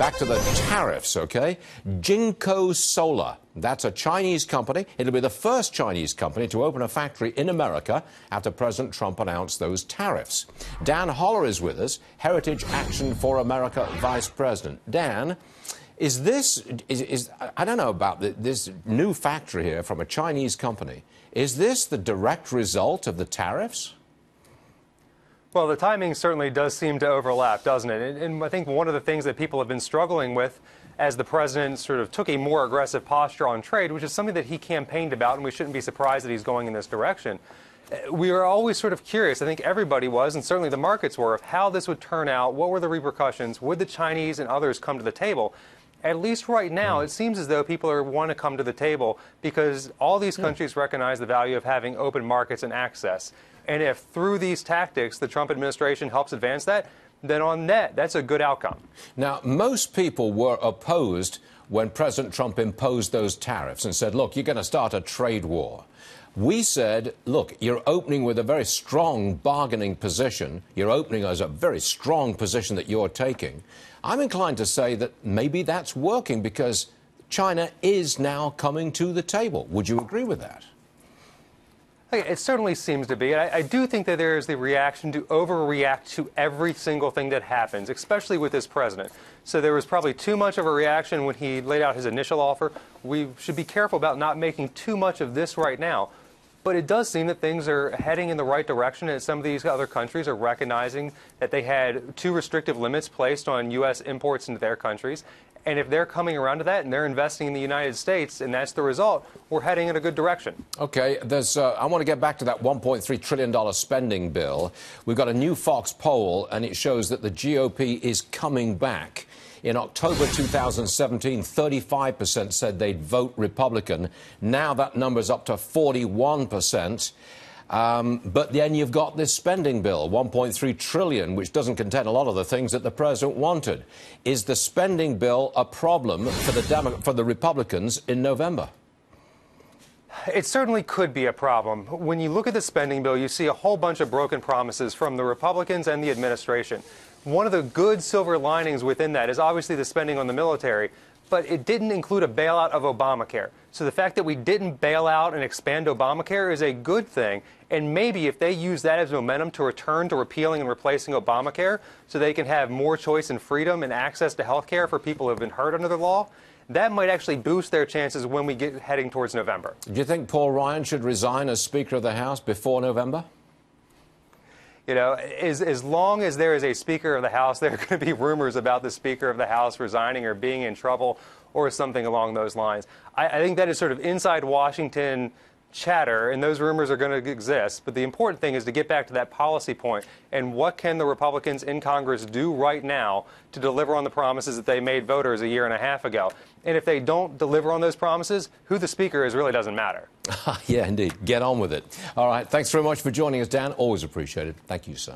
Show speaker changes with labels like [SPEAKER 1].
[SPEAKER 1] back to the tariffs, okay? Jinko Solar, that's a Chinese company. It'll be the first Chinese company to open a factory in America after President Trump announced those tariffs. Dan Holler is with us, Heritage Action for America Vice President. Dan, is this, I don't know about this new factory here from a Chinese company. Is this the direct result of the tariffs?
[SPEAKER 2] Well, the timing certainly does seem to overlap, doesn't it? And I think one of the things that people have been struggling with as the president sort of took a more aggressive posture on trade, which is something that he campaigned about, and we shouldn't be surprised that he's going in this direction. We were always sort of curious, I think everybody was, and certainly the markets were, of how this would turn out, what were the repercussions, would the Chinese and others come to the table? At least right now, it seems as though people want to come to the table because all these countries recognize the value of having open markets and access. And if through these tactics the Trump administration helps advance that, then on net, that's a good outcome.
[SPEAKER 1] Now, most people were opposed when President Trump imposed those tariffs and said, look, you're going to start a trade war. We said, look, you're opening with a very strong bargaining position. You're opening as a very strong position that you're taking. I'm inclined to say that maybe that's working because China is now coming to the table. Would you agree with that?
[SPEAKER 2] It certainly seems to be. I do think that there is the reaction to overreact to every single thing that happens, especially with this president. So there was probably too much of a reaction when he laid out his initial offer. We should be careful about not making too much of this right now. But it does seem that things are heading in the right direction, and some of these other countries are recognizing that they had too restrictive limits placed on U.S. imports into their countries. And if they're coming around to that and they're investing in the United States, and that's the result, we're heading in a good direction.
[SPEAKER 1] OK, I want to get back to that $1.3 trillion spending bill. We've got a new Fox poll, and it shows that the GOP is coming back. In October 2017, 35% said they'd vote Republican. Now that number's up to 41%. But then you've got this spending bill, $1.3 trillion, which doesn't contain a lot of the things that the president wanted. Is the spending bill a problem for the Republicans in November?
[SPEAKER 2] It certainly could be a problem. When you look at the spending bill, you see a whole bunch of broken promises from the Republicans and the administration. One of the good silver linings within that is obviously the spending on the military, but it didn't include a bailout of Obamacare. So the fact that we didn't bail out and expand Obamacare is a good thing. And maybe if they use that as momentum to return to repealing and replacing Obamacare so they can have more choice and freedom and access to health care for people who have been hurt under the law, that might actually boost their chances when we get heading towards November.
[SPEAKER 1] Do you think Paul Ryan should resign as Speaker of the House before November?
[SPEAKER 2] You know, as long as there is a Speaker of the House, there are going to be rumors about the Speaker of the House resigning or being in trouble or something along those lines. I think that is sort of inside Washington chatter, and those rumors are going to exist. But the important thing is to get back to that policy point. And what can the Republicans in Congress do right now to deliver on the promises that they made voters a year and a half ago? And if they don't deliver on those promises, who the Speaker is really doesn't matter.
[SPEAKER 1] Yeah, indeed. Get on with it. All right. Thanks very much for joining us, Dan. Always appreciated. Thank you, sir.